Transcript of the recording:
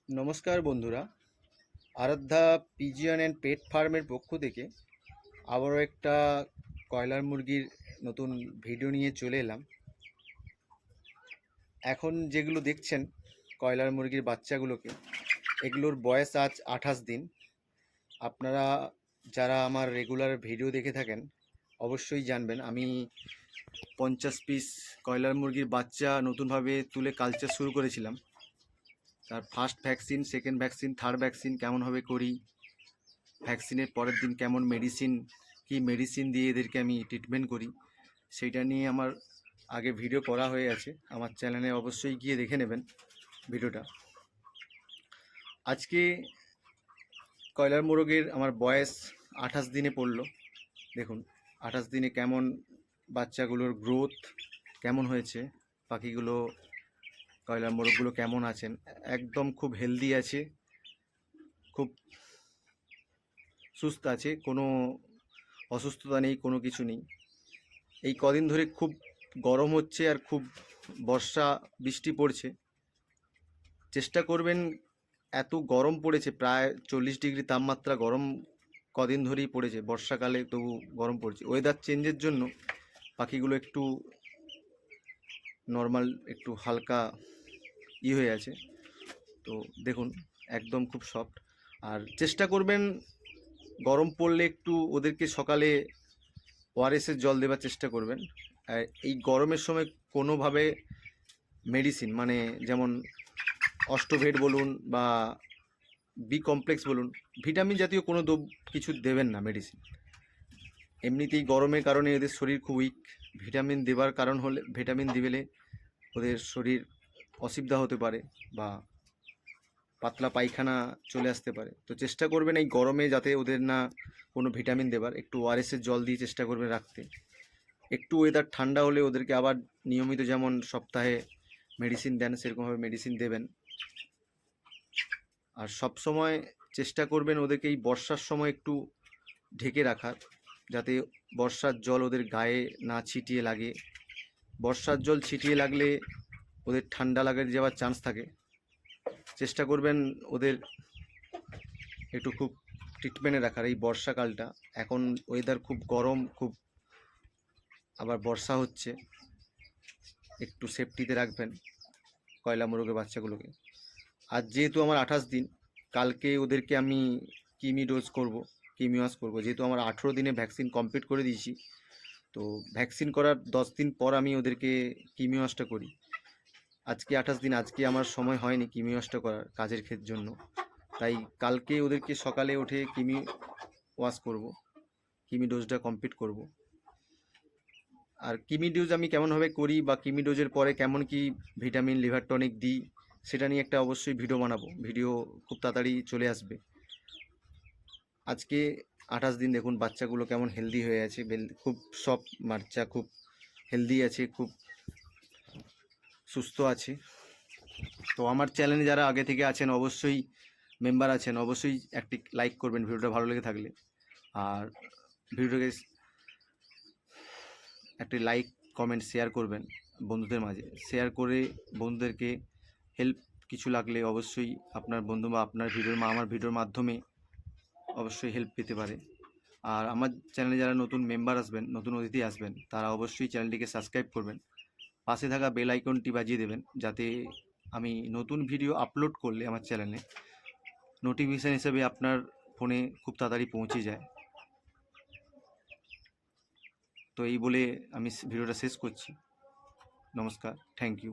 নমস্কার বন্ধুরা, আরাধ্যা pigeon and পেট ফার্মের পক্ষ থেকে আবারও একটা কয়লার মুরগির নতুন ভিডিও নিয়ে চলে এলাম। এখন যেগুলো দেখছেন কয়লার মুরগির বাচ্চাগুলোকে, এগুলোর বয়স আজ 28 দিন। আপনারা যারা আমার রেগুলার ভিডিও দেখে থাকেন অবশ্যই জানবেন, আমি 50 পিস কয়লার মুরগির বাচ্চা নতুনভাবে তুলে কালচার শুরু করেছিলাম। তার first vaccine, second vaccine, third vaccine কেমনভাবে করি, ভ্যাকসিনের পরের দিন কেমন মেডিসিন, কি মেডিসিন দিয়ে এদেরকে আমি ট্রিটমেন্ট করি, সেইটা নিয়ে আমার আগে ভিডিও করা হয়ে আছে। আমার চ্যানেলে অবশ্যই গিয়ে দেখে নেবেন ভিডিওটা। আজকে কয়লার মোরগের আমার বয়স 28 দিনে পড়লো। দেখুন 28 দিনে কেমন বাচ্চাগুলোর গ্রোথ কেমন হয়েছে, পাখিগুলো কয়লার মোরগগুলো কেমন আছেন। একদম খুব হেলদি আছে, খুব সুস্থ আছে, কোনো অসুস্থতা নেই, কোনো কিছু নেই। এই কদিন ধরে খুব গরম হচ্ছে আর খুব বর্ষা বৃষ্টি পড়ছে। চেষ্টা করবেন, এত গরম পড়েছে, প্রায় 40 ডিগ্রি তাপমাত্রা গরম কদিন ধরেই পড়েছে। বর্ষাকালে তবু গরম পড়ছে। ওয়েদার চেঞ্জের জন্য পাখিগুলো একটু নর্মাল, একটু হালকা হয়ে আছে। তো দেখুন একদম খুব সফট। আর চেষ্টা করবেন গরম পড়লে একটু ওদেরকে সকালে ওআরএসের জল দেওয়ার চেষ্টা করবেন। আর এই গরমের সময় কোনোভাবে মেডিসিন, মানে যেমন অস্টোভেট বলুন বা বি কমপ্লেক্স বলুন, ভিটামিন জাতীয় কোনো কিছু দেবেন না, মেডিসিন। এমনিতেই গরমের কারণে এদের শরীর খুব উইক। ভিটামিন দেওয়ার কারণ হলে, ভিটামিন দিলে ওদের শরীর অসুবিধা হতে পারে বা পাতলা পায়খানা চলে আসতে পারে। তো চেষ্টা করবেন এই গরমে যাতে ওদের না কোনো ভিটামিন দেবার, একটু ওআরএসের জল দিয়ে চেষ্টা করবেন রাখতে। একটু ওয়েদার ঠান্ডা হলে ওদেরকে আবার নিয়মিত যেমন সপ্তাহে মেডিসিন দেন সেরকমভাবে মেডিসিন দেবেন। আর সব সময় চেষ্টা করবেন ওদেরকে এই বর্ষার সময় একটু ঢেকে রাখার, যাতে বর্ষার জল ওদের গায়ে না ছিটিয়ে লাগে। বর্ষার জল ছিটিয়ে লাগলে ওদের ঠান্ডা লাগার যাওয়ার চান্স থাকে। চেষ্টা করবেন ওদের একটু খুব ট্রিটমেন্টে রাখার এই বর্ষাকালটা। এখন ওয়েদার খুব গরম, খুব আবার বর্ষা হচ্ছে, একটু সেফটিতে রাখবেন কয়লা মোরগের বাচ্চাগুলোকে। আর যেহেতু আমার 28 দিন, কালকে ওদেরকে আমি কিমি ডোজ করব, কিমিওয়াস করব। যেহেতু আমার 18 দিনে ভ্যাকসিন কমপ্লিট করে দিয়েছি, তো ভ্যাকসিন করার 10 দিন পর আমি ওদেরকে কিমিওয়াসটা করি। আজকে 28 দিন, আজকে আমার সময় হয়নি কিমিওয়াসটা করার কাজের জন্য, তাই কালকে ওদেরকে সকালে উঠে কিমি ওয়াশ করব, কিমি ডোজটা কমপ্লিট করব। আর কিমি ডোজ আমি কেমনভাবে করি বা কিমি ডোজের পরে কেমন কি ভিটামিন, লিভার টনিক দিই, সেটা নিয়ে একটা অবশ্যই ভিডিও বানাবো। ভিডিও খুব তাড়াতাড়ি চলে আসবে। আজকে 28 দিন, দেখুন বাচ্চাগুলো কেমন হেলদি হয়ে আছে, খুব সফট বাচ্চা, খুব হেলদি আছে, খুব সুস্থ আছে। তো আমার চ্যানেলে যারা আগে থেকে আছেন, অবশ্যই মেম্বার আছেন, অবশ্যই একটি লাইক করবেন ভিডিওটা ভালো লেগে থাকলে। আর ভিডিওটাকে একটি লাইক, কমেন্ট, শেয়ার করবেন বন্ধুদের মাঝে। শেয়ার করে বন্ধুদেরকে হেল্প কিছু লাগলে অবশ্যই আপনার বন্ধু বা আপনার আমার ভিডিওর মাধ্যমে অবশ্যই হেল্প পেতে পারে। আর আমার চ্যানেলে যারা নতুন মেম্বার আসবেন, নতুন অতিথি আসবেন, তারা অবশ্যই চ্যানেলটিকে সাবস্ক্রাইব করবেন। পাশে থাকা বেল আইকনটি বাজিয়ে দেবেন, যাতে আমি নতুন ভিডিও আপলোড করলে আমার চ্যানেলে নোটিফিকেশান হিসেবে আপনার ফোনে খুব তাড়াতাড়ি পৌঁছে যায়। তো এই বলে আমি ভিডিওটা শেষ করছি। নমস্কার, থ্যাংক ইউ।